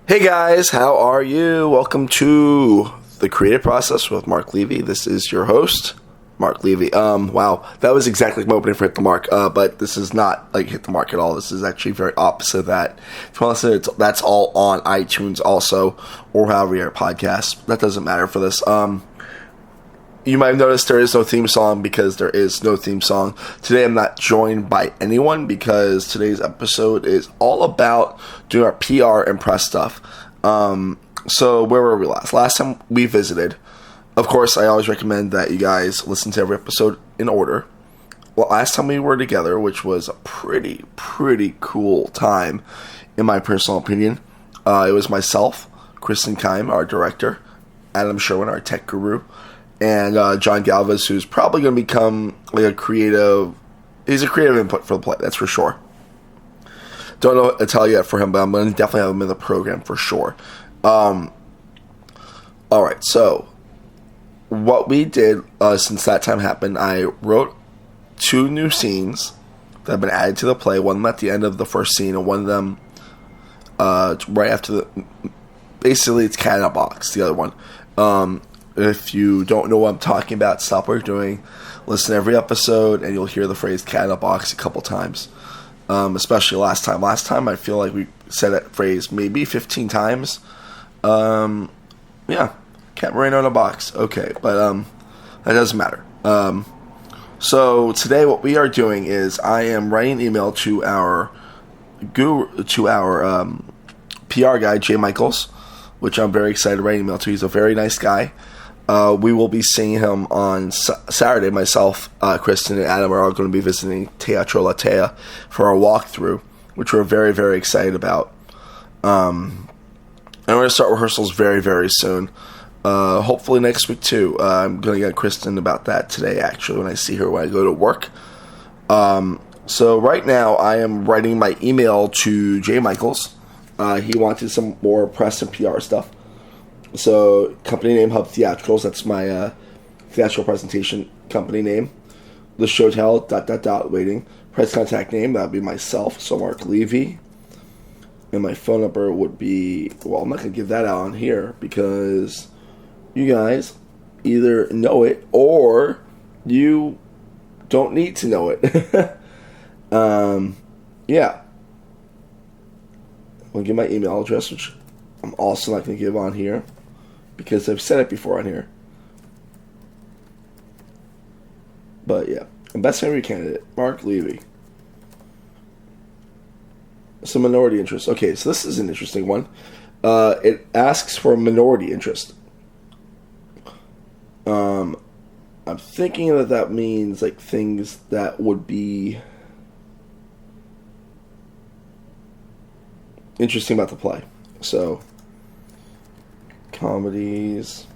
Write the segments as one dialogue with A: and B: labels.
A: Hey guys, how are you? Welcome to The Creative Process with Mark Levy. This is your host, Mark Levy. Wow, that was exactly my opening for Hit the Mark, but this is not like Hit the Mark at all. This is actually very opposite of that. If you want to listen, that's all on iTunes also, or however your podcast. That doesn't matter for this. You might have noticed there is no theme song because there is no theme song. Today I'm not joined by anyone because today's episode is all about doing our PR and press stuff. So where were we last? Last time we visited. Of course, I always recommend that you guys listen to every episode in order. Well, last time we were together, which was a pretty cool time, in my personal opinion. It was myself, Kristen Keim, our director, Adam Sherwin, our tech guru, and John Galvez, who's probably going to become like a creative. He's a creative input for the play, that's for sure. Don't know what to tell you yet for him, but I'm going to definitely have him in the program for sure. Alright, so what we did since that time happened, I wrote 2 new scenes that have been added to the play. One of them at the end of the first scene, and one of them right after the. Basically, it's Cat in a Box, the other one. If you don't know what I'm talking about, stop what you're doing. Listen to every episode, and you'll hear the phrase Cat in a Box a couple times. Especially last time. Last time, I feel like we said that phrase maybe 15 times. Yeah. Cat Moreno in a box. Okay, but that doesn't matter. So today what we are doing is I am writing an email to our PR guy, Jay Michaels, which I'm very excited to write an email to. He's a very nice guy. We will be seeing him on Saturday. Myself, Kristen, and Adam are all going to be visiting Teatro Latea for our walkthrough, which we're very excited about. And we're going to start rehearsals very soon. Hopefully next week too. I'm going to get Kristen about that today, actually, when I see her when I go to work. So right now I am writing my email to Jay Michaels. He wanted some more press and PR stuff. So, company name, Hub Theatricals. That's my theatrical presentation company name. The Showtel, ... waiting. Press contact name, that would be myself, so Mark Levy. And my phone number would be, well, I'm not going to give that out on here because you guys either know it or you don't need to know it. Yeah. I'll give my email address, which I'm also not going to give on here because I've said it before on here. But yeah, best interview candidate, Mark Levy. Some minority interest. Okay, so this is an interesting one. It asks for minority interest. I'm thinking that means like things that would be interesting about the play. So, comedies.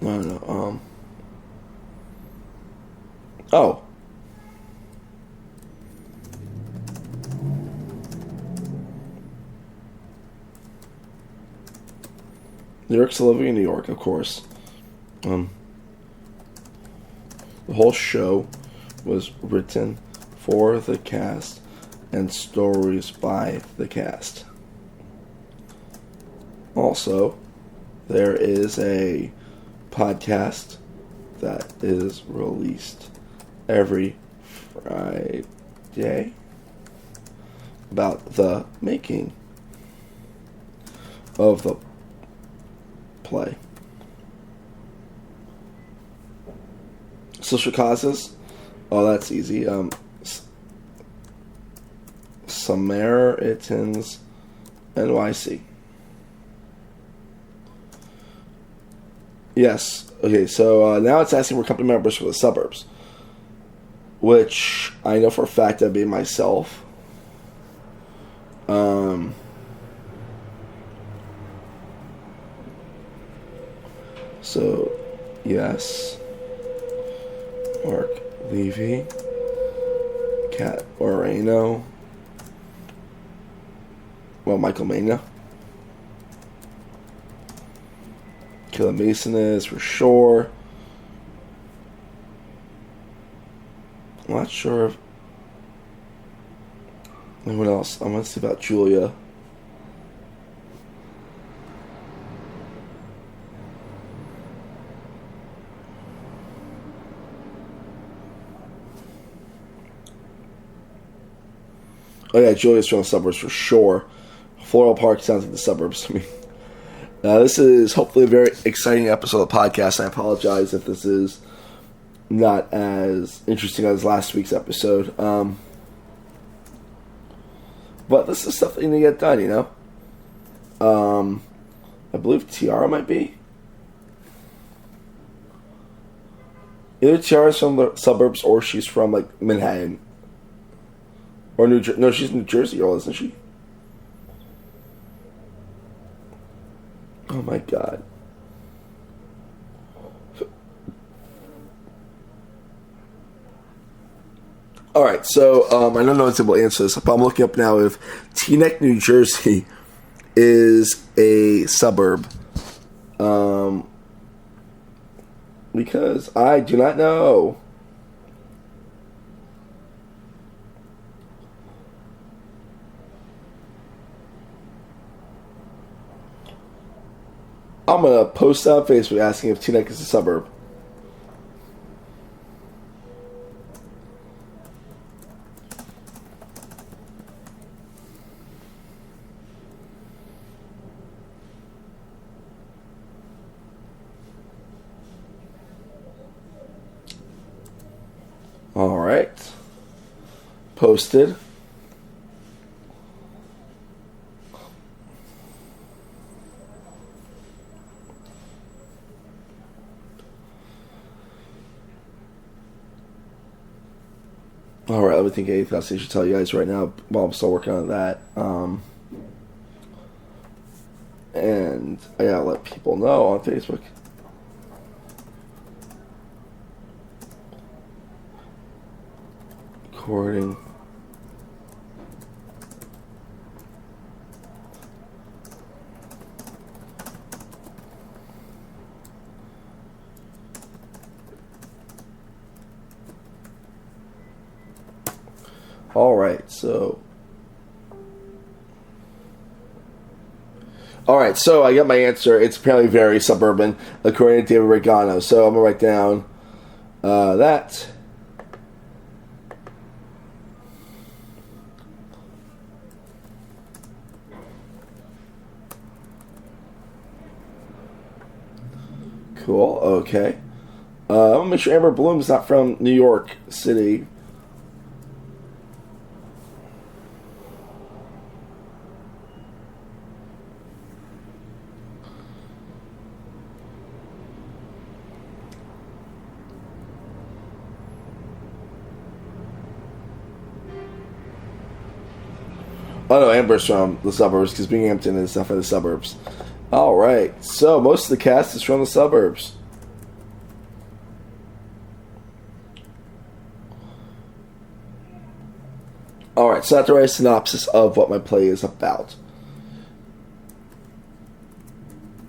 A: I don't know. Oh. Lyrics living in New York, of course. The whole show was written for the cast and stories by the cast. Also, there is a podcast that is released every Friday about the making of the play. Social causes. Oh, that's easy. Samaritans NYC. Yes. Okay, so now it's asking for company members for the suburbs, which I know for a fact that'd be myself. So, yes. Mark Levy. Cat Moreno. Well, Michael Mania. Killer Mason is for sure. I'm not sure if And what else? I want to see about Julia. Oh yeah, Julia's from the suburbs for sure. Floral Park sounds like the suburbs to me. This is hopefully a very exciting episode of the podcast. I apologize if this is not as interesting as last week's episode. But this is stuff that you need to get done, you know? I believe Tiara might be. Either Tiara's from the suburbs or she's from, like, Manhattan. Or New Jersey. No, she's New Jersey girl, isn't she? Oh my god. Alright, so I don't know if we'll answer this, but I'm looking up now if Teaneck, New Jersey is a suburb. Because I do not know. I'm going to post on Facebook asking if Teaneck is a suburb. All right. Posted. All right, let me think of anything else I should tell you guys right now while I'm still working on that. And I gotta let people know on Facebook. Recording. Alright, so I got my answer. It's apparently very suburban, according to David Regano. So I'm going to write down that. Cool, okay. I'm going to make sure Amber Bloom's not from New York City. Oh no, Amber's from the suburbs because Binghamton is stuff in the suburbs. Alright, so most of the cast is from the suburbs. Alright, so that's the right synopsis of what my play is about.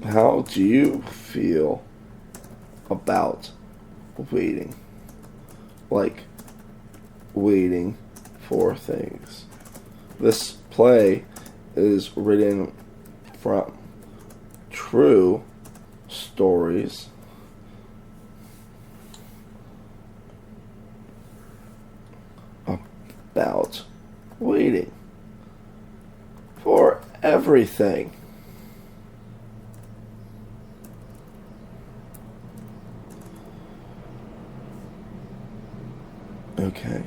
A: How do you feel about waiting? Like, waiting for things. This play is written from true stories about waiting for everything. Okay.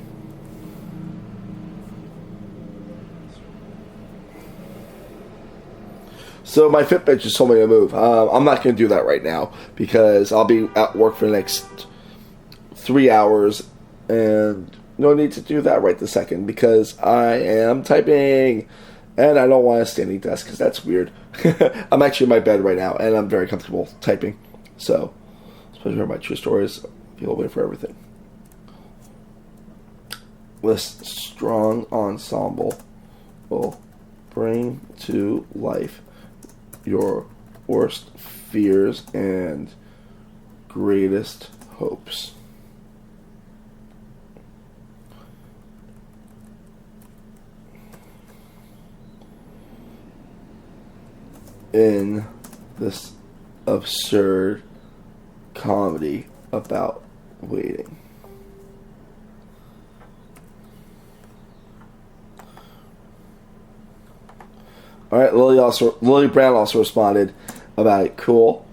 A: So my Fitbit just told me to move. I'm not going to do that right now because I'll be at work for the next 3 hours and no need to do that right this second because I am typing and I don't want a standing desk because that's weird. I'm actually in my bed right now and I'm very comfortable typing. So, especially for my true stories, people wait for everything. This strong ensemble will bring to life your worst fears and greatest hopes. in this absurd comedy about waiting. All right, Lily Brown also responded about it. Cool.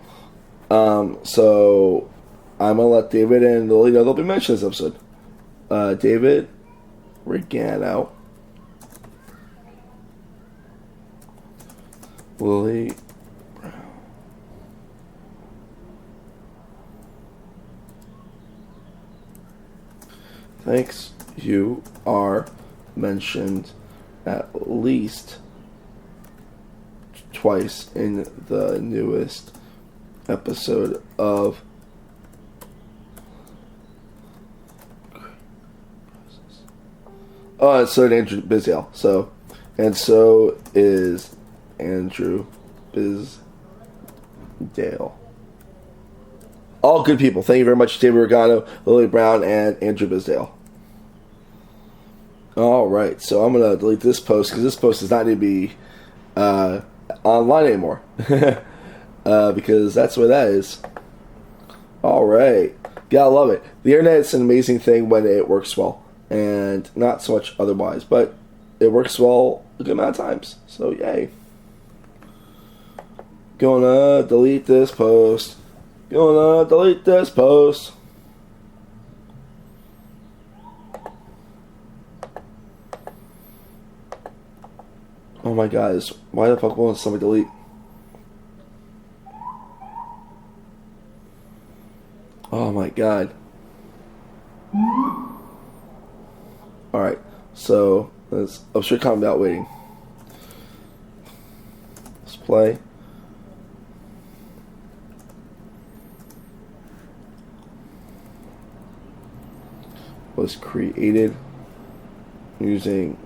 A: So I'm gonna let David and Lily know they'll be mentioned in this episode. David Regano, Lily Brown. Thanks. You are mentioned at least twice in the newest episode of so did Andrew Bizdale. So is Andrew Bizdale. All good people. Thank you very much, David Regano, Lily Brown, and Andrew Bizdale. All right, so I'm gonna delete this post because this post does not need to be online anymore because that's what that is. All right, gotta love it. The internet is an amazing thing when it works well, and not so much otherwise, but it works well a good amount of times. So yay. Gonna delete this post. Oh my god, why the fuck won't somebody delete? Oh my god. Alright, so let's obscure comment about waiting. Let's play. Was created using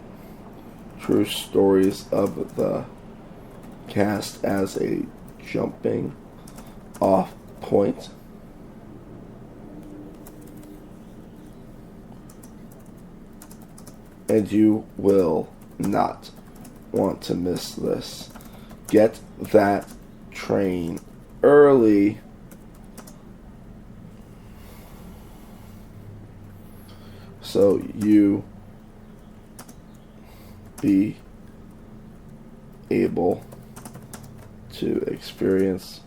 A: true stories of the cast as a jumping off point. And you will not want to miss this. Get that train early. So you be able to experience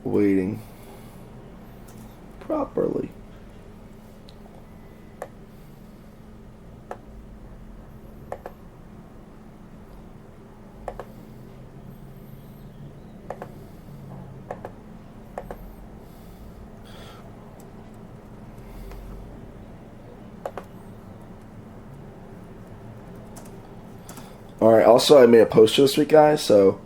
A: waiting properly. Alright, also I made a poster this week, guys, so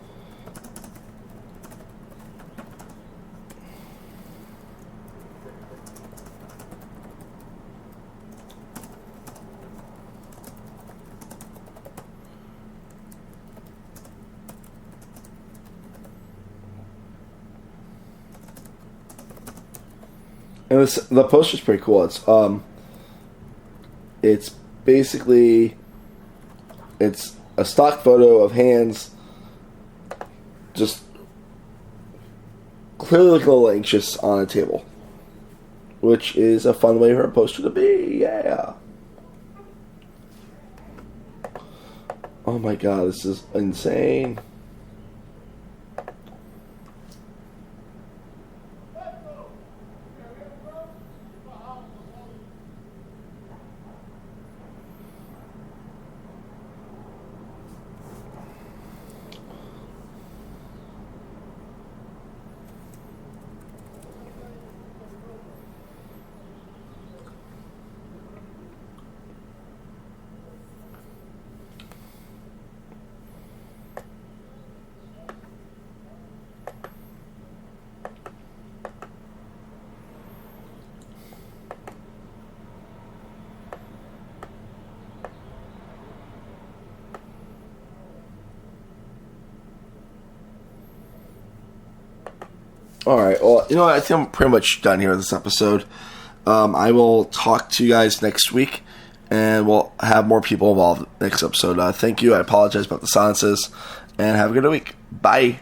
A: and the poster's pretty cool. It's basically a stock photo of hands just clearly looking a little anxious on a table, which is a fun way for a poster to be. Yeah. Oh my god, this is insane. Alright, well, you know what? I think I'm pretty much done here with this episode. I will talk to you guys next week, and we'll have more people involved next episode. Thank you. I apologize about the silences. and have a good week. Bye.